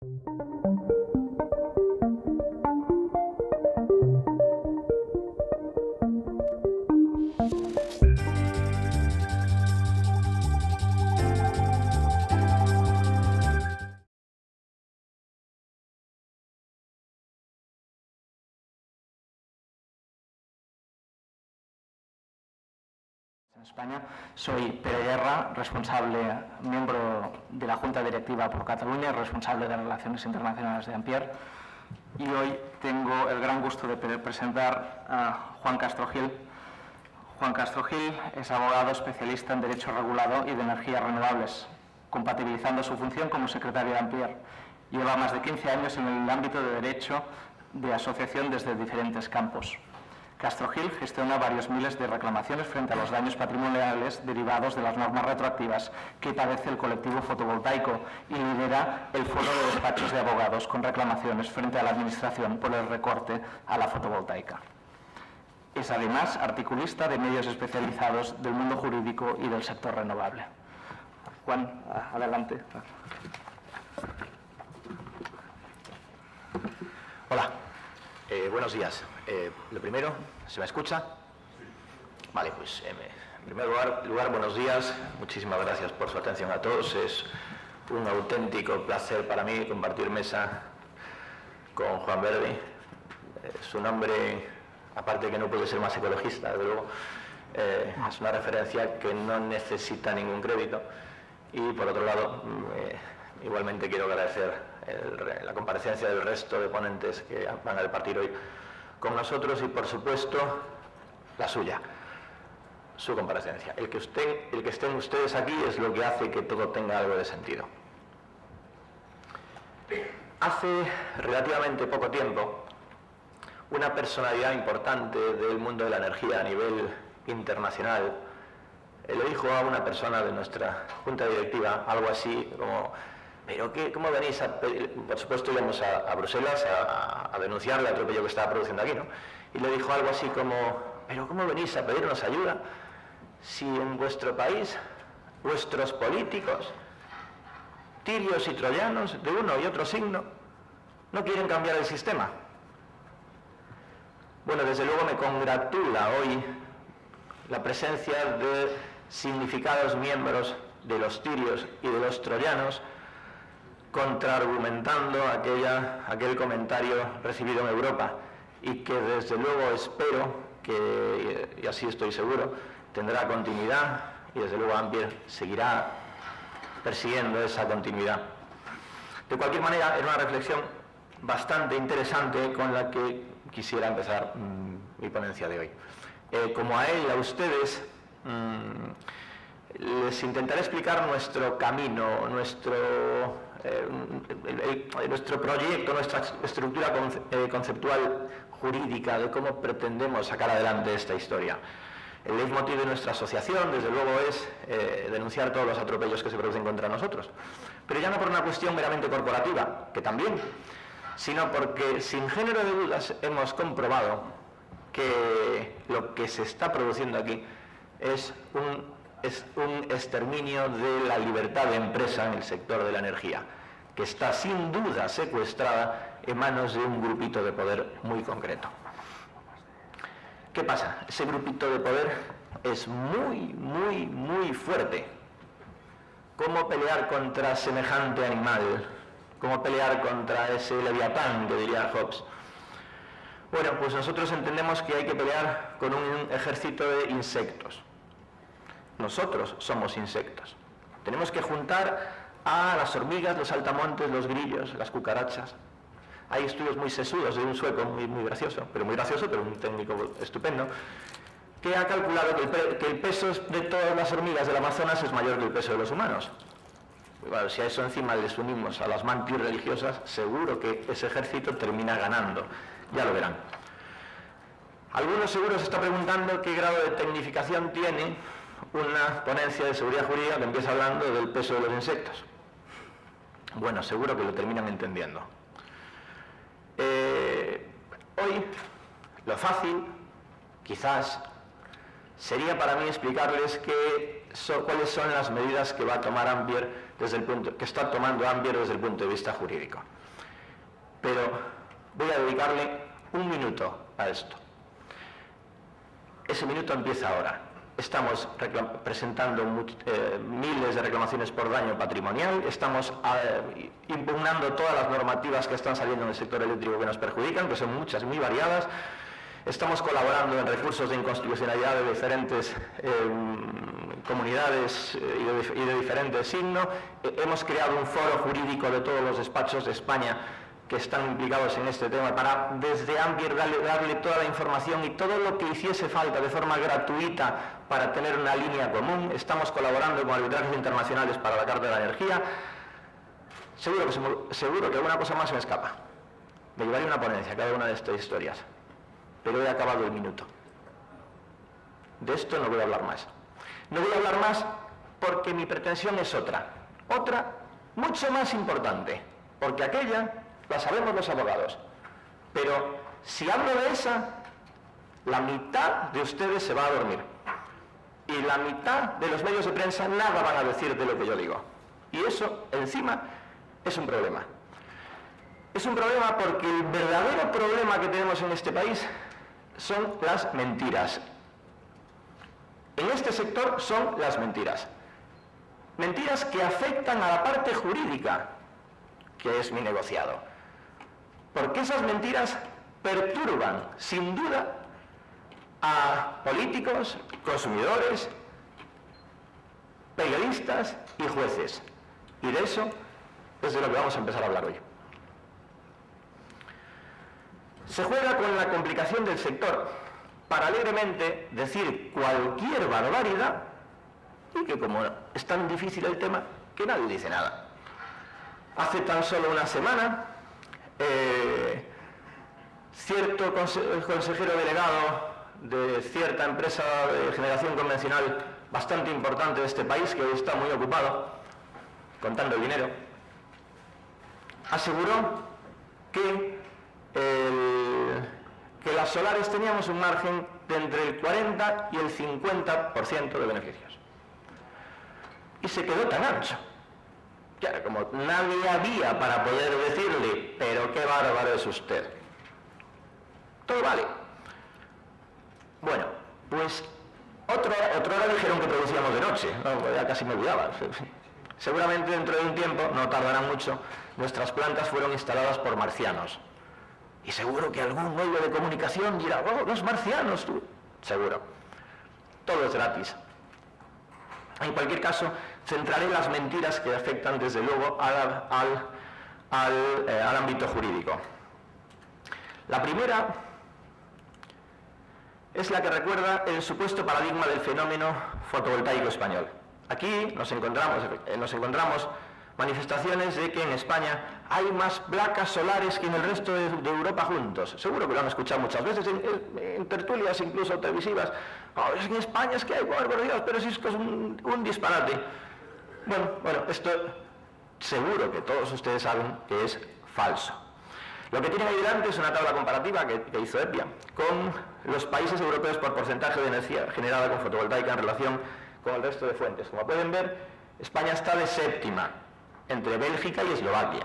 En España soy Pere Guerra, responsable, miembro de la Junta Directiva por Cataluña, responsable de Relaciones Internacionales de Ampere, y hoy tengo el gran gusto de presentar a Juan Castro Gil. Juan Castro Gil es abogado especialista en Derecho Regulado y de Energías Renovables, compatibilizando su función como secretario de Ampere. Lleva más de 15 años en el ámbito de Derecho de asociación desde diferentes campos. Castro Gil gestiona varios miles de reclamaciones frente a los daños patrimoniales derivados de las normas retroactivas que padece el colectivo fotovoltaico y lidera el foro de despachos de abogados con reclamaciones frente a la Administración por el recorte a la fotovoltaica. Es además articulista de medios especializados del mundo jurídico y del sector renovable. Juan, adelante. Hola. Buenos días. Lo primero, ¿se me escucha? Vale, pues en primer lugar, buenos días. Muchísimas gracias por su atención a todos. Es un auténtico placer para mí compartir mesa con Juan Verdi. Su nombre, aparte que no puede ser más ecologista, desde luego, es una referencia que no necesita ningún crédito. Y por otro lado, igualmente quiero agradecer la comparecencia del resto de ponentes que van a debatir hoy con nosotros y, por supuesto, la suya, su comparecencia. El que estén ustedes aquí es lo que hace que todo tenga algo de sentido. Hace relativamente poco tiempo, una personalidad importante del mundo de la energía a nivel internacional le dijo a una persona de nuestra junta directiva algo así como: ¿pero qué? ¿Cómo venís a pedir? Por supuesto íbamos a Bruselas a denunciar el atropello que estaba produciendo aquí, ¿no? Y le dijo algo así como: ¿pero cómo venís a pedirnos ayuda si en vuestro país vuestros políticos, tirios y troyanos de uno y otro signo, no quieren cambiar el sistema? Bueno, desde luego me congratula hoy la presencia de significados miembros de los tirios y de los troyanos contraargumentando aquel comentario recibido en Europa, y que desde luego espero que, y así estoy seguro, tendrá continuidad, y desde luego Ampere seguirá persiguiendo esa continuidad. De cualquier manera, era una reflexión bastante interesante con la que quisiera empezar mi ponencia de hoy. Como a él, a ustedes, les intentaré explicar nuestro camino, nuestro proyecto, nuestra estructura conceptual jurídica de cómo pretendemos sacar adelante esta historia. El leitmotiv de nuestra asociación, desde luego, es denunciar todos los atropellos que se producen contra nosotros. Pero ya no por una cuestión meramente corporativa, que también, sino porque sin género de dudas hemos comprobado que lo que se está produciendo aquí es un exterminio de la libertad de empresa en el sector de la energía, que está sin duda secuestrada en manos de un grupito de poder muy concreto. ¿Qué pasa? Ese grupito de poder es muy fuerte. ¿Cómo pelear contra semejante animal? ¿Cómo pelear contra ese leviatán, que diría Hobbes? Bueno, pues nosotros entendemos que hay que pelear con un ejército de insectos. Nosotros somos insectos. Tenemos que juntar a las hormigas, los saltamontes, los grillos, las cucarachas. Hay estudios muy sesudos de un sueco muy gracioso, pero un técnico estupendo, que ha calculado que el peso de todas las hormigas del Amazonas es mayor que el peso de los humanos. Y bueno, si a eso encima les unimos a las mantis religiosas, seguro que ese ejército termina ganando. Ya lo verán. Algunos seguro se está preguntando qué grado de tecnificación tiene una ponencia de seguridad jurídica que empieza hablando del peso de los insectos. Bueno, seguro que lo terminan entendiendo. Hoy, lo fácil, quizás, sería para mí explicarles cuáles son las medidas que va a tomar Ampere que está tomando Ampier desde el punto de vista jurídico. Pero voy a dedicarle un minuto a esto. Ese minuto empieza ahora. Estamos presentando miles de reclamaciones por daño patrimonial, estamos impugnando todas las normativas que están saliendo en el sector eléctrico que nos perjudican, que son muchas, muy variadas. Estamos colaborando en recursos de inconstitucionalidad de diferentes comunidades y de diferentes signos. Hemos creado un foro jurídico de todos los despachos de España que están implicados en este tema para desde Ampier darle toda la información y todo lo que hiciese falta de forma gratuita para tener una línea común. Estamos colaborando con arbitrajes internacionales para la Carta de la Energía. Seguro que alguna cosa más se me escapa. Me llevaré una ponencia a cada una de estas historias, pero he acabado el minuto. De esto no voy a hablar más. No voy a hablar más porque mi pretensión es otra mucho más importante, porque aquella la sabemos los abogados, pero si hablo de esa, la mitad de ustedes se va a dormir y la mitad de los medios de prensa nada van a decir de lo que yo digo, y eso encima es un problema. Es un problema porque el verdadero problema que tenemos en este país son las mentiras. En este sector son las mentiras. Mentiras que afectan a la parte jurídica, que es mi negociado. Porque esas mentiras perturban, sin duda, a políticos, consumidores, periodistas y jueces. Y de eso es de lo que vamos a empezar a hablar hoy. Se juega con la complicación del sector para alegremente decir cualquier barbaridad y que, como es tan difícil el tema, que nadie dice nada. Hace tan solo una semana, cierto consejero delegado de cierta empresa de generación convencional bastante importante de este país, que hoy está muy ocupado contando el dinero, aseguró que las solares teníamos un margen de entre el 40 y el 50% de beneficios. Y se quedó tan ancho. Claro, como nadie había para poder decirle, pero qué bárbaro es usted. Todo vale. Bueno, pues otra hora dijeron que producíamos de noche. No, ya casi me olvidaba. Seguramente dentro de un tiempo, no tardará mucho, nuestras plantas fueron instaladas por marcianos. Y seguro que algún medio de comunicación dirá, oh, los marcianos, tú. Seguro. Todo es gratis. En cualquier caso, centraré las mentiras que afectan desde luego al ámbito jurídico. La primera es la que recuerda el supuesto paradigma del fenómeno fotovoltaico español. Aquí nos encontramos manifestaciones de que en España hay más placas solares que en el resto de Europa juntos. Seguro que lo han escuchado muchas veces en tertulias incluso televisivas. Oh, es que en España es que hay, por Dios, pero si es que es un disparate. Bueno, esto seguro que todos ustedes saben que es falso. Lo que tienen ahí delante es una tabla comparativa que hizo EPIA con los países europeos por porcentaje de energía generada con fotovoltaica en relación con el resto de fuentes. Como pueden ver, España está de séptima, entre Bélgica y Eslovaquia.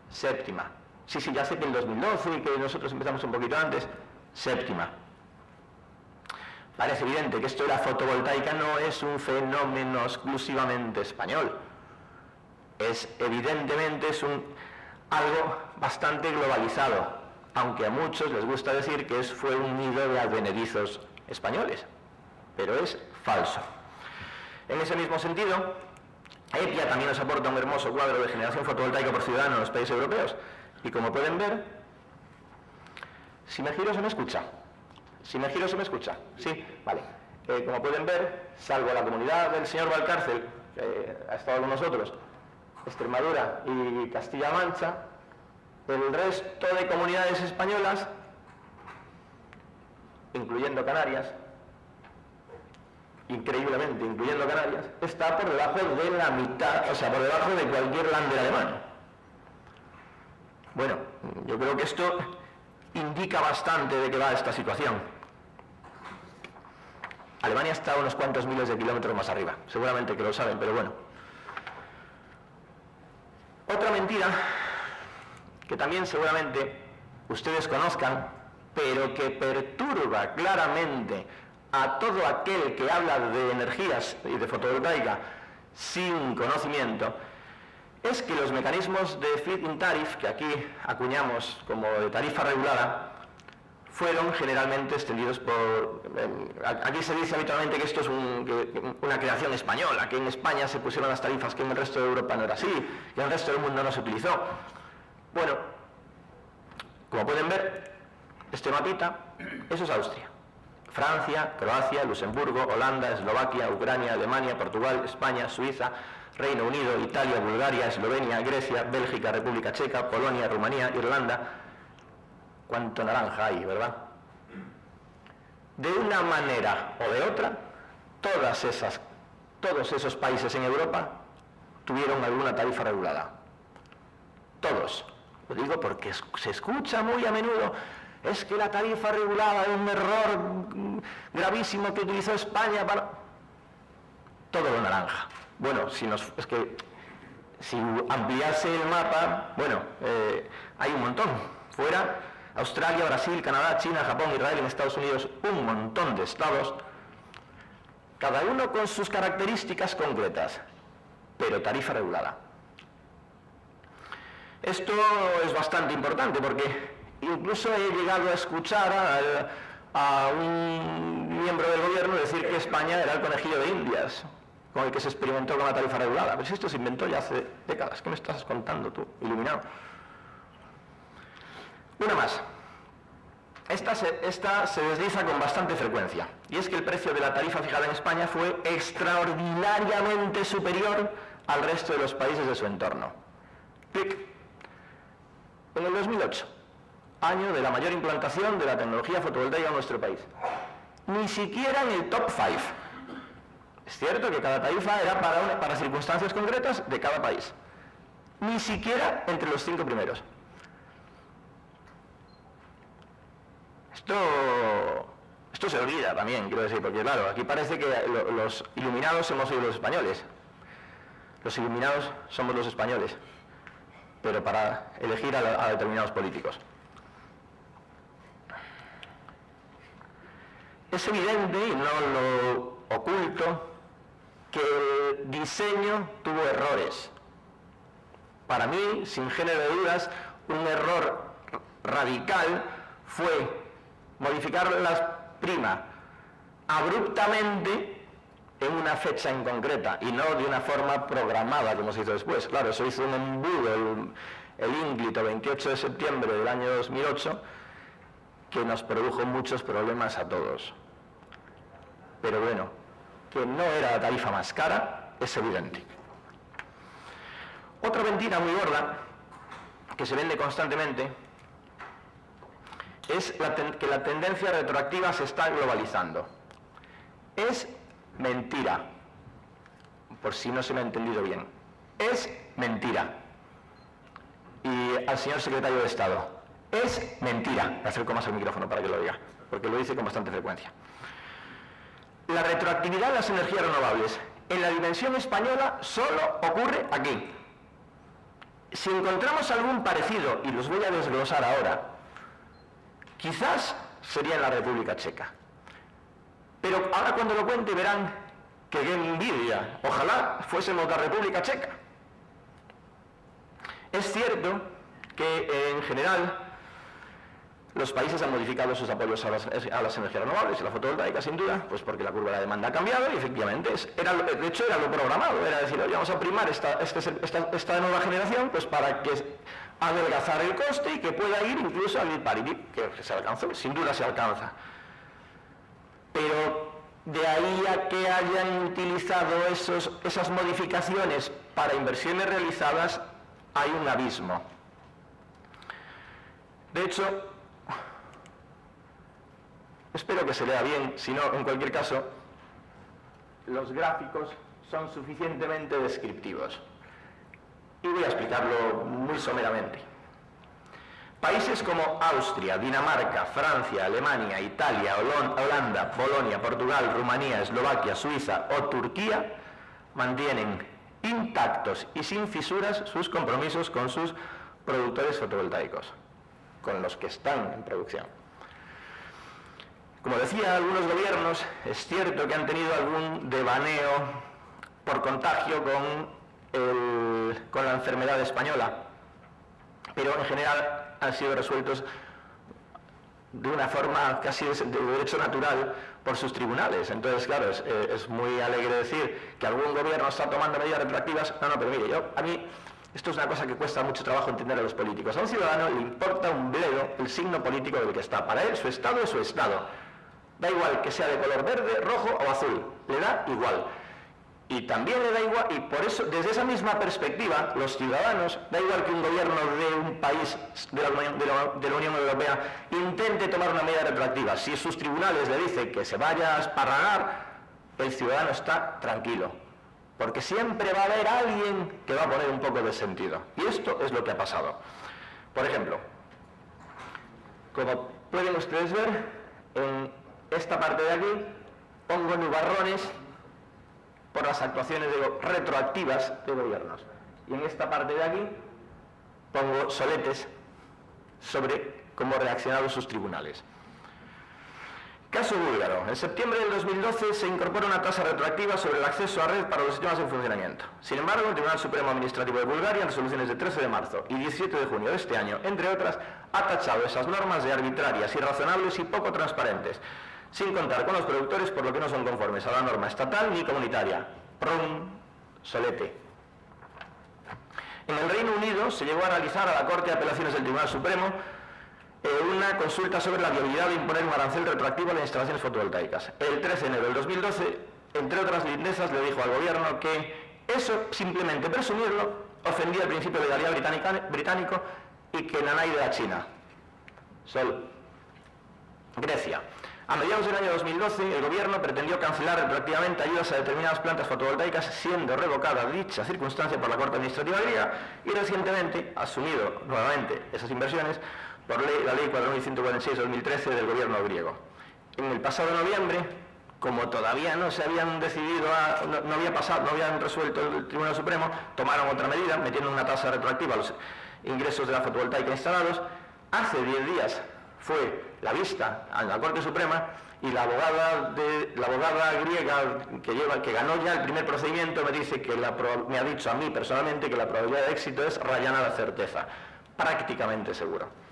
Séptima. Sí, ya sé que en 2012 y que nosotros empezamos un poquito antes. Séptima. Parece evidente que esto de la fotovoltaica no es un fenómeno exclusivamente español. Evidentemente es algo bastante globalizado, aunque a muchos les gusta decir que fue un nido de advenedizos españoles, pero es falso. En ese mismo sentido, EPIA también nos aporta un hermoso cuadro de generación fotovoltaica por ciudadano en los países europeos, y como pueden ver, si me giro se me escucha. Si me giro se me escucha. Sí, vale. Como pueden ver, salvo la comunidad del señor Valcárcel, que ha estado con nosotros, Extremadura y Castilla-La Mancha, el resto de comunidades españolas, incluyendo Canarias, increíblemente incluyendo Canarias, está por debajo de la mitad, o sea, por debajo de cualquier lander alemán. Bueno, yo creo que esto indica bastante de qué va esta situación. Alemania está a unos cuantos miles de kilómetros más arriba, seguramente que lo saben, pero bueno. Otra mentira que también seguramente ustedes conozcan, pero que perturba claramente a todo aquel que habla de energías y de fotovoltaica sin conocimiento, es que los mecanismos de feed-in tariff, que aquí acuñamos como de tarifa regulada, fueron generalmente extendidos por... Aquí se dice habitualmente que esto es una creación española, que en España se pusieron las tarifas, que en el resto de Europa no era así, que en el resto del mundo no se utilizó. Bueno, como pueden ver, este mapita, eso es Austria. Francia, Croacia, Luxemburgo, Holanda, Eslovaquia, Ucrania, Alemania, Portugal, España, Suiza, Reino Unido, Italia, Bulgaria, Eslovenia, Grecia, Bélgica, República Checa, Polonia, Rumanía, Irlanda. Cuánto naranja hay, ¿verdad? De una manera o de otra, todos esos países en Europa tuvieron alguna tarifa regulada. Todos. Lo digo porque se escucha muy a menudo, es que la tarifa regulada es un error gravísimo que utilizó España para... Todo lo naranja. Bueno, si ampliase el mapa, bueno, hay un montón. Fuera, Australia, Brasil, Canadá, China, Japón, Israel, en Estados Unidos, un montón de estados, cada uno con sus características concretas, pero tarifa regulada. Esto es bastante importante porque incluso he llegado a escuchar a un miembro del gobierno decir que España era el conejillo de Indias, con el que se experimentó con la tarifa regulada. Pero si esto se inventó ya hace décadas, ¿qué me estás contando tú, iluminado? Una más. Esta se desliza con bastante frecuencia, y es que el precio de la tarifa fijada en España fue extraordinariamente superior al resto de los países de su entorno. ¡Clic! En el 2008, año de la mayor implantación de la tecnología fotovoltaica en nuestro país. Ni siquiera en el top 5. Es cierto que cada tarifa era para circunstancias concretas de cada país. Ni siquiera entre los 5 primeros. Esto se olvida también, quiero decir, porque claro, aquí parece que los iluminados hemos sido los españoles. Los iluminados somos los españoles, pero para elegir a determinados políticos. Es evidente, y no lo oculto, que el diseño tuvo errores. Para mí, sin género de dudas, un error radical fue modificar la prima abruptamente en una fecha en concreta y no de una forma programada como se hizo después. Claro, eso hizo un embudo, el ínclito 28 de septiembre del año 2008, que nos produjo muchos problemas a todos. Pero bueno, que no era la tarifa más cara, es evidente. Otra mentira muy gorda, que se vende constantemente, es que la tendencia retroactiva se está globalizando. Es mentira, por si no se me ha entendido bien. Es mentira. Y al señor secretario de Estado, es mentira. Me acerco más al micrófono para que lo diga, porque lo dice con bastante frecuencia. La retroactividad de las energías renovables en la dimensión española solo ocurre aquí. Si encontramos algún parecido, y los voy a desglosar ahora, quizás sería en la República Checa. Pero ahora cuando lo cuente verán que qué envidia. Ojalá fuésemos la República Checa. Es cierto que en general los países han modificado sus apoyos a las energías renovables y la fotovoltaica, sin duda, pues porque la curva de la demanda ha cambiado y efectivamente, de hecho era lo programado, era decir, oye, vamos a primar esta nueva generación pues para que adelgazar el coste y que pueda ir incluso al parity, que se alcanzó, sin duda se alcanza. Pero de ahí a que hayan utilizado esas modificaciones para inversiones realizadas, hay un abismo. De hecho, espero que se lea bien, si no, en cualquier caso, los gráficos son suficientemente descriptivos. Y voy a explicarlo muy someramente. Países como Austria, Dinamarca, Francia, Alemania, Italia, Holanda, Polonia, Portugal, Rumanía, Eslovaquia, Suiza o Turquía mantienen intactos y sin fisuras sus compromisos con sus productores fotovoltaicos, con los que están en producción. Como decía, algunos gobiernos es cierto que han tenido algún devaneo por contagio con la enfermedad española, pero en general han sido resueltos de una forma casi de derecho natural por sus tribunales. Entonces, claro, es muy alegre decir que algún gobierno está tomando medidas retroactivas. No, pero mire, a mí esto es una cosa que cuesta mucho trabajo entender a los políticos. A un ciudadano le importa un bledo el signo político del que está. Para él, su estado es su estado. Da igual que sea de color verde, rojo o azul. Le da igual. Y también le da igual, y por eso, desde esa misma perspectiva, los ciudadanos, da igual que un gobierno de un país de la Unión Europea intente tomar una medida retroactiva. Si sus tribunales le dicen que se vaya a esparragar, el ciudadano está tranquilo. Porque siempre va a haber alguien que va a poner un poco de sentido. Y esto es lo que ha pasado. Por ejemplo, como pueden ustedes ver, en esta parte de aquí pongo nubarrones por las actuaciones retroactivas de gobiernos. Y en esta parte de aquí pongo soletes sobre cómo reaccionaron sus tribunales. Caso búlgaro. En septiembre del 2012 se incorpora una tasa retroactiva sobre el acceso a red para los sistemas en funcionamiento. Sin embargo, el Tribunal Supremo Administrativo de Bulgaria, en resoluciones de 13 de marzo y 17 de junio de este año, entre otras, ha tachado esas normas de arbitrarias, irrazonables y poco transparentes, sin contar con los productores, por lo que no son conformes a la norma estatal ni comunitaria. Prum, solete. En el Reino Unido se llegó a realizar a la Corte de Apelaciones del Tribunal Supremo una consulta sobre la viabilidad de imponer un arancel retroactivo a las instalaciones fotovoltaicas. El 13 de enero del 2012, entre otras lindezas, le dijo al gobierno que eso, simplemente presumirlo, ofendía el principio de legalidad británico y que nanay de la China. Sol. Grecia. A mediados del año 2012, el gobierno pretendió cancelar retroactivamente ayudas a determinadas plantas fotovoltaicas, siendo revocada dicha circunstancia por la Corte Administrativa griega y recientemente asumido nuevamente esas inversiones por la Ley 4146-2013 del gobierno griego. En el pasado noviembre, como todavía no se habían decidido, no habían resuelto el Tribunal Supremo, tomaron otra medida, metiendo una tasa retroactiva a los ingresos de la fotovoltaica instalados. Hace 10 días fue la vista a la Corte Suprema y la abogada griega que ganó ya el primer procedimiento me dice que me ha dicho a mí personalmente que la probabilidad de éxito es rayana la certeza, prácticamente seguro.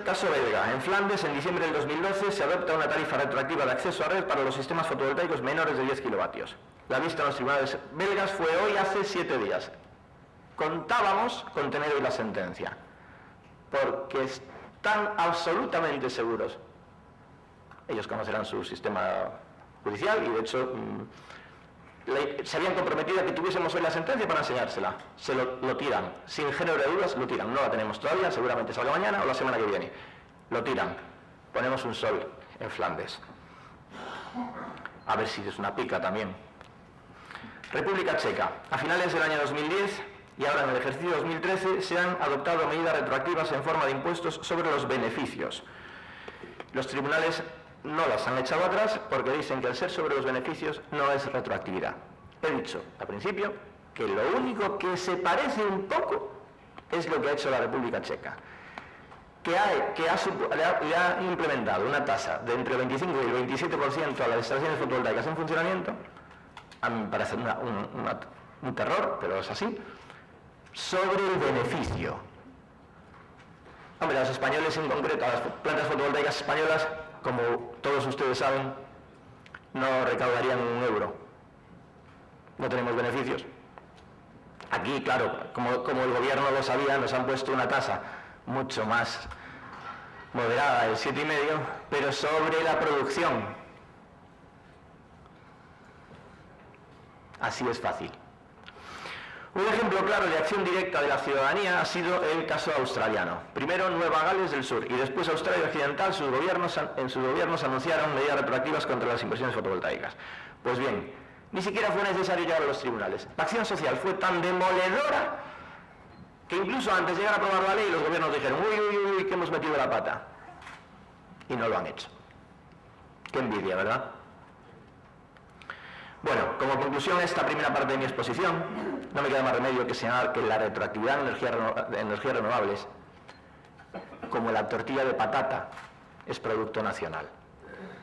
Caso belga. En Flandes, en diciembre del 2012, se adopta una tarifa retroactiva de acceso a red para los sistemas fotovoltaicos menores de 10 kilovatios. La vista en los tribunales belgas fue hoy hace 7 días. Contábamos con tener hoy la sentencia, porque están absolutamente seguros. Ellos conocerán su sistema judicial y, de hecho, se habían comprometido a que tuviésemos hoy la sentencia para enseñársela. Se lo tiran, sin género de dudas lo tiran. No la tenemos todavía, seguramente salga mañana o la semana que viene. Lo tiran. Ponemos un sol en Flandes. A ver si es una pica también. República Checa. A finales del año 2010 y ahora en el ejercicio 2013 se han adoptado medidas retroactivas en forma de impuestos sobre los beneficios. Los tribunales no las han echado atrás porque dicen que el ser sobre los beneficios no es retroactividad. He dicho al principio que lo único que se parece un poco es lo que ha hecho la República Checa, que ha implementado una tasa de entre el 25 y el 27% a las instalaciones fotovoltaicas en funcionamiento. A mí me parece un terror, pero es así, sobre el beneficio. Hombre, los españoles en concreto, las plantas fotovoltaicas españolas, como todos ustedes saben, no recaudarían un euro. No tenemos beneficios. Aquí, claro, como el gobierno lo sabía, nos han puesto una tasa mucho más moderada, el 7,5, pero sobre la producción. Así es fácil. Un ejemplo claro de acción directa de la ciudadanía ha sido el caso australiano. Primero Nueva Gales del Sur y después Australia Occidental, en sus gobiernos anunciaron medidas retroactivas contra las inversiones fotovoltaicas. Pues bien, ni siquiera fue necesario llegar a los tribunales. La acción social fue tan demoledora que incluso antes de llegar a aprobar la ley los gobiernos dijeron uy, que hemos metido la pata. Y no lo han hecho. Qué envidia, ¿verdad? Bueno, como conclusión a esta primera parte de mi exposición, no me queda más remedio que señalar que la retroactividad de energías renovables, como la tortilla de patata, es producto nacional.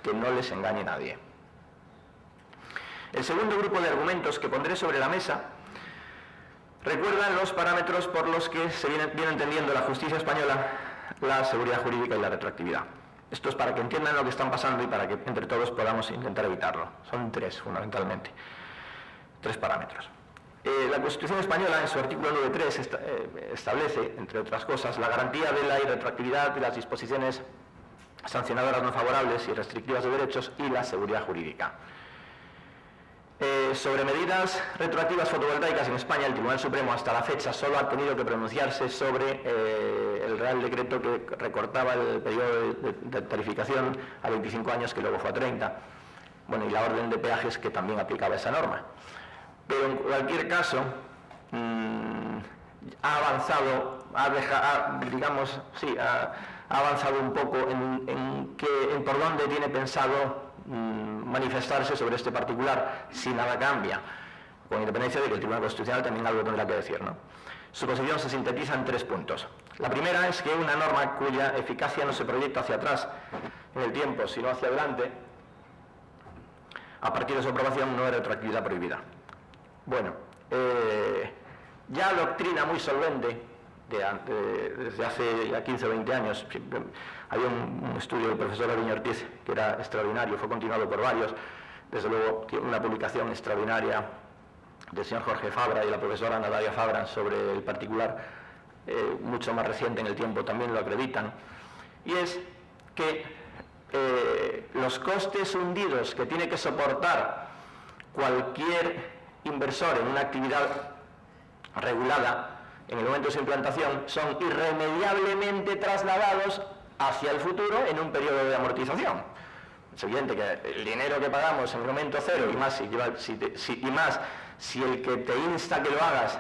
Que no les engañe nadie. El segundo grupo de argumentos que pondré sobre la mesa recuerdan los parámetros por los que se viene entendiendo la justicia española la seguridad jurídica y la retroactividad. Esto es para que entiendan lo que están pasando y para que entre todos podamos intentar evitarlo. Son tres, fundamentalmente. Tres parámetros. La Constitución española, en su artículo 9.3, establece, entre otras cosas, la garantía de la irretroactividad de las disposiciones sancionadoras no favorables y restrictivas de derechos y la seguridad jurídica. Sobre medidas retroactivas fotovoltaicas en España, el Tribunal Supremo hasta la fecha solo ha tenido que pronunciarse sobre el Real Decreto que recortaba el periodo de tarificación a 25 años, que luego fue a 30, bueno, y la orden de peajes que también aplicaba esa norma. Pero en cualquier caso, ha avanzado, ha avanzado un poco en por dónde tiene pensado manifestarse sobre este particular, si nada cambia, con independencia de que el Tribunal Constitucional también algo tendrá que decir, ¿no? Su posición se sintetiza en 3 puntos. La primera es que una norma cuya eficacia no se proyecta hacia atrás en el tiempo, sino hacia adelante, a partir de su aprobación no es retroactividad prohibida. Bueno, ya doctrina muy solvente desde hace ya 15 o 20 años. Había un estudio del profesor Aviño Ortiz que era extraordinario, fue continuado por varios. Desde luego, una publicación extraordinaria del señor Jorge Fabra y la profesora Natalia Fabra sobre el particular, mucho más reciente en el tiempo, también lo acreditan. Y es que los costes hundidos que tiene que soportar cualquier inversor en una actividad regulada en el momento de su implantación son irremediablemente trasladados hacia el futuro en un periodo de amortización. Es evidente que el dinero que pagamos en el momento cero, y más si el que te insta que lo hagas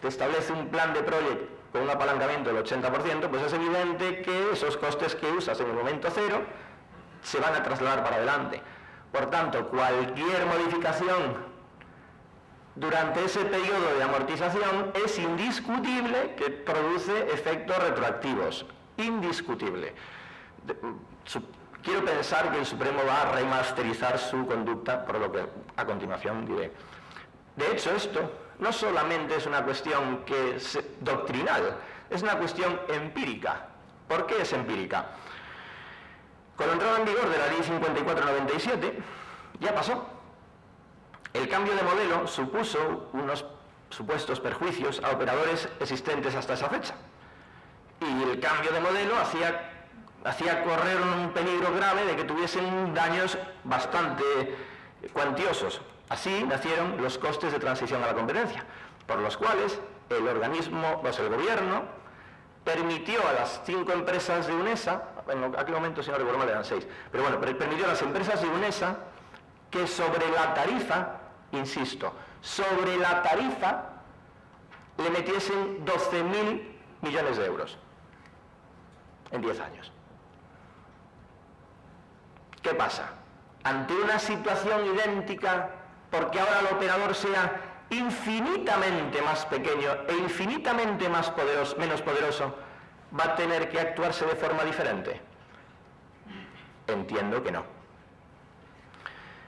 te establece un plan de proyecto con un apalancamiento del 80%, pues es evidente que esos costes que usas en el momento cero se van a trasladar para adelante. Por tanto, cualquier modificación durante ese periodo de amortización es indiscutible que produce efectos retroactivos. Indiscutible. Quiero pensar que el Supremo va a remasterizar su conducta, por lo que a continuación diré. De hecho, esto no solamente es una cuestión que es doctrinal, es una cuestión empírica. ¿Por qué es empírica? Con la entrada en vigor de la Ley 54/97, ya pasó. El cambio de modelo supuso unos supuestos perjuicios a operadores existentes hasta esa fecha. Y el cambio de modelo hacía correr un peligro grave de que tuviesen daños bastante cuantiosos. Así nacieron los costes de transición a la competencia, por los cuales el gobierno permitió a las 5 empresas de UNESA, en aquel momento, si no recuerdo mal, eran 6, pero bueno, permitió a las empresas de UNESA que sobre la tarifa, insisto, sobre la tarifa le metiesen 12.000 millones de euros en 10 años. ¿Qué pasa? Ante una situación idéntica, porque ahora el operador sea infinitamente más pequeño e infinitamente menos poderoso, ¿va a tener que actuarse de forma diferente? Entiendo que no.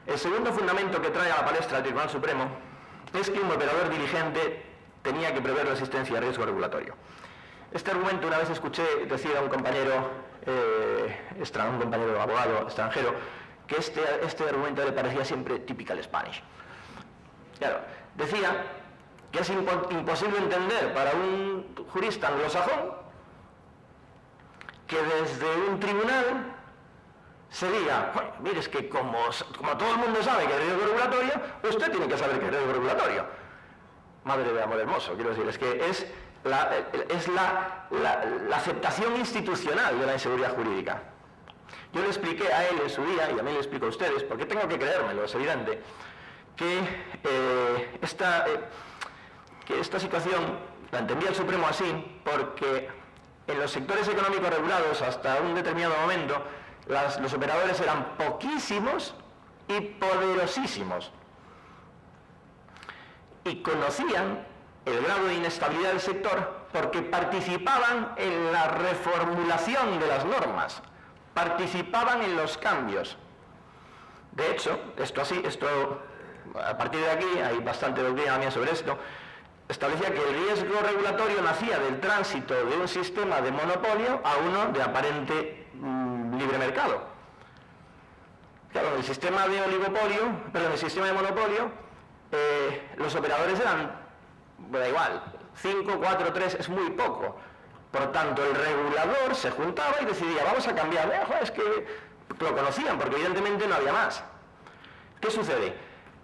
El segundo fundamento que trae a la palestra el Tribunal Supremo es que un operador diligente tenía que prever la existencia de riesgo regulatorio. Este argumento una vez escuché decir a un compañero abogado extranjero que este argumento le parecía siempre typical Spanish. Claro, decía que es imposible entender para un jurista anglosajón que desde un tribunal se diga, mire, es que como todo el mundo sabe que hay riesgo regulatorio, usted tiene que saber que hay riesgo regulatorio. Madre de amor hermoso, quiero decir, es que es la aceptación institucional de la inseguridad jurídica. Yo le expliqué a él en su día, y a mí le explico a ustedes, porque tengo que creérmelo, es evidente, que esta situación la entendía el Supremo así, porque en los sectores económicos regulados hasta un determinado momento los operadores eran poquísimos y poderosísimos. y conocían el grado de inestabilidad del sector porque participaban en la reformulación de las normas, participaban en los cambios. De hecho, a partir de aquí, hay bastante doctrina mía sobre esto, establecía que el riesgo regulatorio nacía del tránsito de un sistema de monopolio a uno de aparente libre mercado. Claro, en el sistema de monopolio, los operadores eran, da igual, 5, 4, 3, es muy poco. Por tanto, el regulador se juntaba y decidía, vamos a cambiar. Es que lo conocían, porque evidentemente no había más. ¿Qué sucede?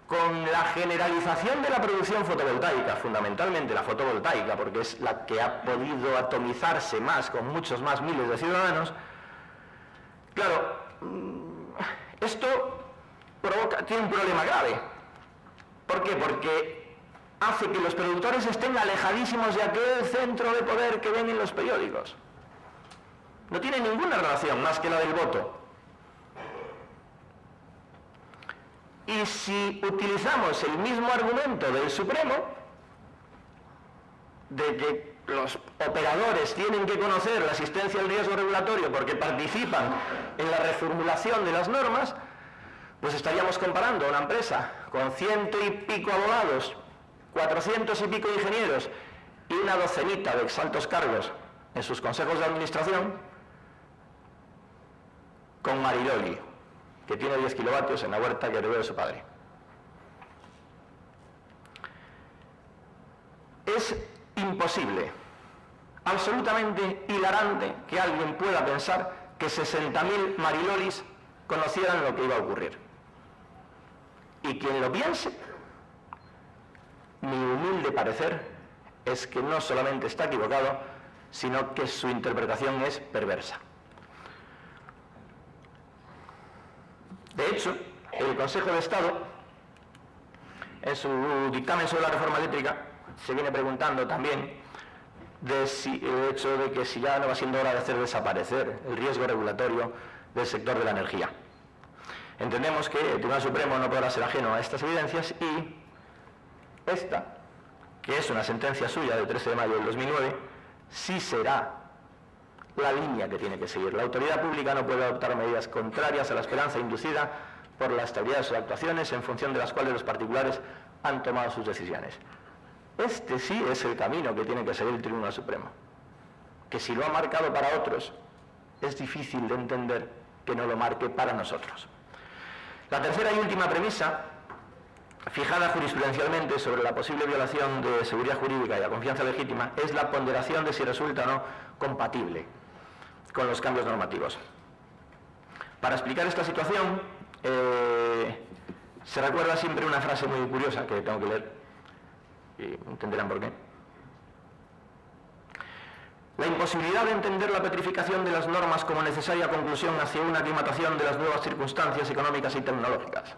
Con la generalización de la producción fotovoltaica, fundamentalmente la fotovoltaica, porque es la que ha podido atomizarse más, con muchos más miles de ciudadanos, claro, esto tiene un problema grave. ¿Por qué? Porque hace que los productores estén alejadísimos de aquel centro de poder que ven en los periódicos. No tiene ninguna relación más que la del voto. Y si utilizamos el mismo argumento del Supremo, de que los operadores tienen que conocer la existencia del riesgo regulatorio porque participan en la reformulación de las normas, pues estaríamos comparando a una empresa con 100 y pico abogados, 400 y pico ingenieros y una docenita de exaltos cargos en sus consejos de administración con Mariloli, que tiene 10 kilovatios en la huerta que heredó de su padre. Es imposible, absolutamente hilarante, que alguien pueda pensar que 60.000 Marilolis conocieran lo que iba a ocurrir. Y quien lo piense, mi humilde parecer es que no solamente está equivocado, sino que su interpretación es perversa. De hecho, el Consejo de Estado, en su dictamen sobre la reforma eléctrica, se viene preguntando también el hecho de que si ya no va siendo hora de hacer desaparecer el riesgo regulatorio del sector de la energía. Entendemos que el Tribunal Supremo no podrá ser ajeno a estas evidencias y esta, que es una sentencia suya del 13 de mayo del 2009, sí será la línea que tiene que seguir. La autoridad pública no puede adoptar medidas contrarias a la esperanza inducida por la estabilidad de sus actuaciones en función de las cuales los particulares han tomado sus decisiones. Este sí es el camino que tiene que seguir el Tribunal Supremo, que si lo ha marcado para otros, es difícil de entender que no lo marque para nosotros. La tercera y última premisa, fijada jurisprudencialmente sobre la posible violación de seguridad jurídica y la confianza legítima, es la ponderación de si resulta o no compatible con los cambios normativos. Para explicar esta situación, se recuerda siempre una frase muy curiosa que tengo que leer, y entenderán por qué. La imposibilidad de entender la petrificación de las normas como necesaria conclusión hacia una aclimatación de las nuevas circunstancias económicas y tecnológicas.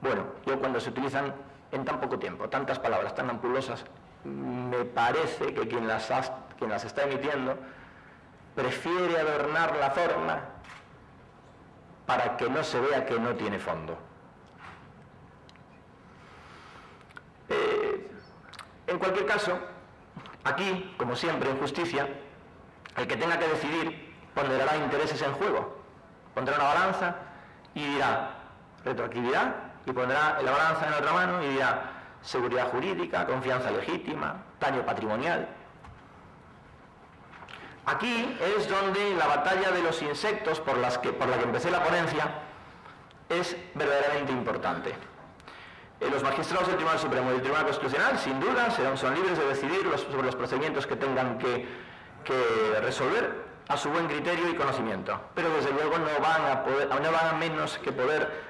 Bueno, yo cuando se utilizan en tan poco tiempo, tantas palabras tan ampulosas, me parece que quien las está emitiendo prefiere adornar la forma para que no se vea que no tiene fondo. En cualquier caso, aquí, como siempre en justicia, el que tenga que decidir ponderará intereses en juego, pondrá una balanza y dirá retroactividad, y pondrá la balanza en otra mano y dirá seguridad jurídica, confianza legítima, daño patrimonial. Aquí es donde la batalla de los insectos por la que empecé la ponencia es verdaderamente importante. Los magistrados del Tribunal Supremo y del Tribunal Constitucional, sin duda, son libres de decidir sobre los procedimientos que tengan que resolver a su buen criterio y conocimiento, pero desde luego no van a menos que poder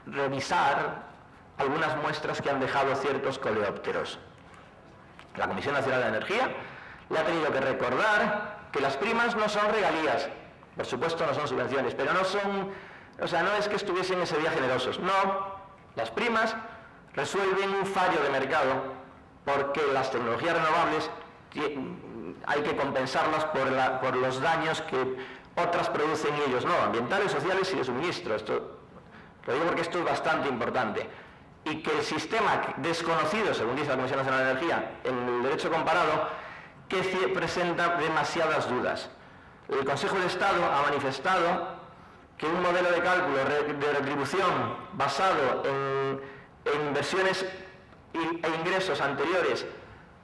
revisar algunas muestras que han dejado ciertos coleópteros. La Comisión Nacional de Energía le ha tenido que recordar que las primas no son regalías, por supuesto no son subvenciones, pero no es que estuviesen ese día generosos, no, las primas resuelven un fallo de mercado porque las tecnologías renovables hay que compensarlas por los daños que otras producen ellos, no, ambientales, sociales y de suministro. Lo digo porque esto es bastante importante. y que el sistema desconocido, según dice la Comisión Nacional de Energía, en el derecho comparado, que presenta demasiadas dudas. El Consejo de Estado ha manifestado que un modelo de cálculo de retribución basado en inversiones e ingresos anteriores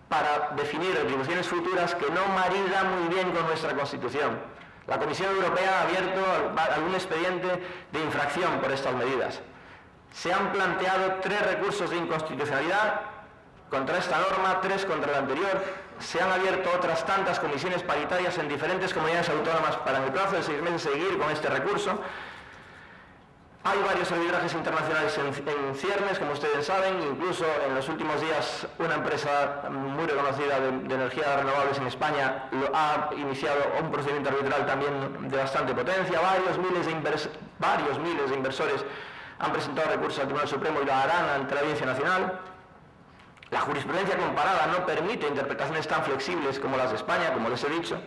para definir retribuciones futuras que no marida muy bien con nuestra Constitución. La Comisión Europea ha abierto algún expediente de infracción por estas medidas. Se han planteado 3 recursos de inconstitucionalidad contra esta norma, 3 contra la anterior. Se han abierto otras tantas comisiones paritarias en diferentes comunidades autónomas para en el plazo de 6 meses seguir con este recurso. Hay varios arbitrajes internacionales en ciernes, como ustedes saben. Incluso en los últimos días una empresa muy reconocida de energías renovables en España ha iniciado un procedimiento arbitral también de bastante potencia. Varios miles de inversores han presentado recursos al Tribunal Supremo y lo harán ante la Audiencia Nacional. La jurisprudencia comparada no permite interpretaciones tan flexibles como las de España, como les he dicho.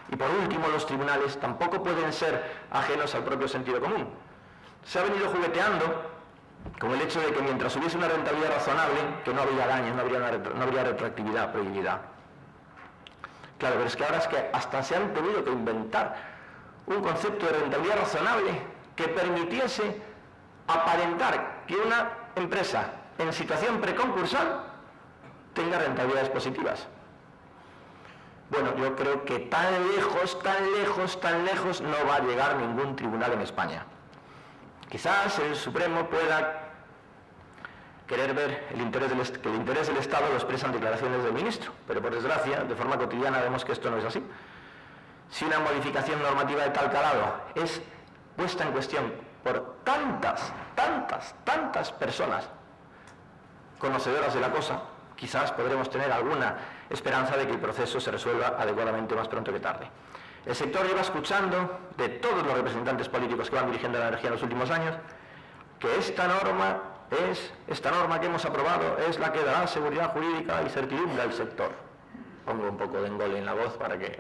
Y por último, los tribunales tampoco pueden ser ajenos al propio sentido común. Se ha venido jugueteando con el hecho de que mientras hubiese una rentabilidad razonable, que no habría daños, no habría retroactividad, prohibibilidad. Claro, pero es que ahora hasta se han tenido que inventar un concepto de rentabilidad razonable que permitiese aparentar que una empresa en situación preconcursal tenga rentabilidades positivas. Bueno, yo creo que tan lejos no va a llegar ningún tribunal en España. Quizás el Supremo pueda querer ver que el interés del Estado lo expresan declaraciones del ministro, pero por desgracia, de forma cotidiana vemos que esto no es así. Si una modificación normativa de tal calado es puesta en cuestión por tantas personas conocedoras de la cosa, quizás podremos tener alguna esperanza de que el proceso se resuelva adecuadamente más pronto que tarde. El sector lleva escuchando de todos los representantes políticos que van dirigiendo la energía en los últimos años que esta norma que hemos aprobado es la que dará seguridad jurídica y certidumbre al sector. Pongo un poco de engole en la voz para que...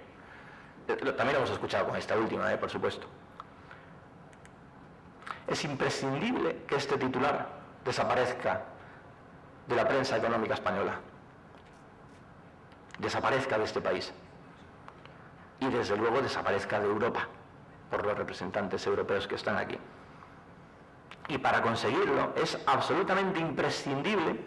También lo hemos escuchado con esta última, por supuesto. Es imprescindible que este titular desaparezca de la prensa económica española, desaparezca de este país y desde luego desaparezca de Europa por los representantes europeos que están aquí. Y para conseguirlo es absolutamente imprescindible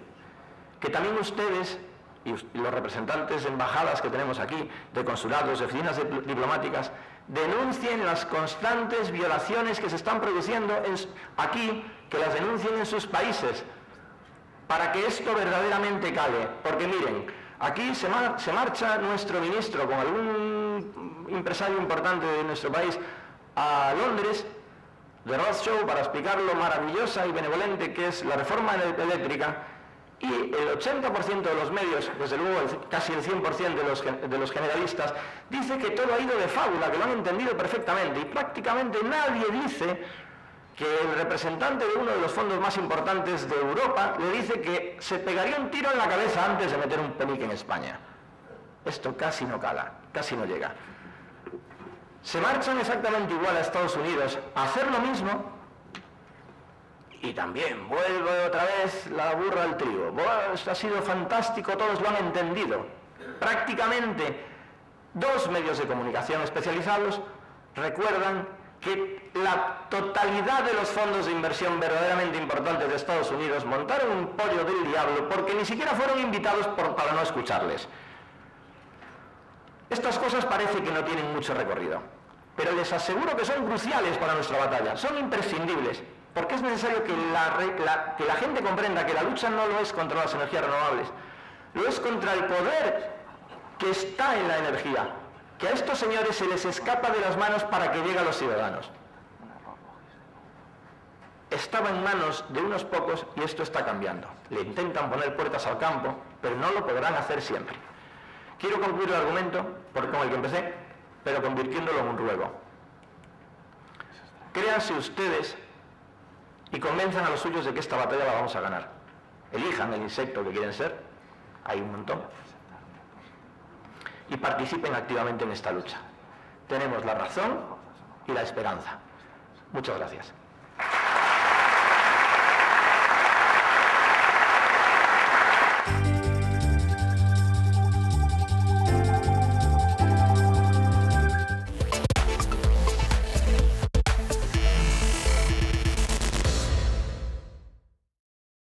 que también ustedes y los representantes de embajadas que tenemos aquí, de consulados, de oficinas diplomáticas, denuncien las constantes violaciones que se están produciendo aquí, que las denuncien en sus países, para que esto verdaderamente cale. Porque miren, aquí se marcha nuestro ministro con algún empresario importante de nuestro país a Londres, de Roadshow, para explicar lo maravillosa y benevolente que es la reforma eléctrica, y el 80% de los medios, desde luego casi el 100% de los generalistas, dice que todo ha ido de fábula, que lo han entendido perfectamente, y prácticamente nadie dice que el representante de uno de los fondos más importantes de Europa le dice que se pegaría un tiro en la cabeza antes de meter un penique en España. Esto casi no cala, casi no llega. Se marchan exactamente igual a Estados Unidos a hacer lo mismo y también vuelve otra vez la burra al trigo. Esto ha sido fantástico, todos lo han entendido. Prácticamente 2 medios de comunicación especializados recuerdan que la totalidad de los fondos de inversión verdaderamente importantes de Estados Unidos montaron un pollo del diablo porque ni siquiera fueron invitados para no escucharles. Estas cosas parece que no tienen mucho recorrido, pero les aseguro que son cruciales para nuestra batalla, son imprescindibles, porque es necesario que la gente comprenda que la lucha no lo es contra las energías renovables, lo es contra el poder que está en la energía, que a estos señores se les escapa de las manos para que llegue a los ciudadanos. Estaba en manos de unos pocos y esto está cambiando. Le intentan poner puertas al campo, pero no lo podrán hacer siempre. Quiero concluir el argumento con el que empecé, pero convirtiéndolo en un ruego. Créanse ustedes y convenzan a los suyos de que esta batalla la vamos a ganar. Elijan el insecto que quieren ser, hay un montón, y participen activamente en esta lucha. Tenemos la razón y la esperanza. Muchas gracias.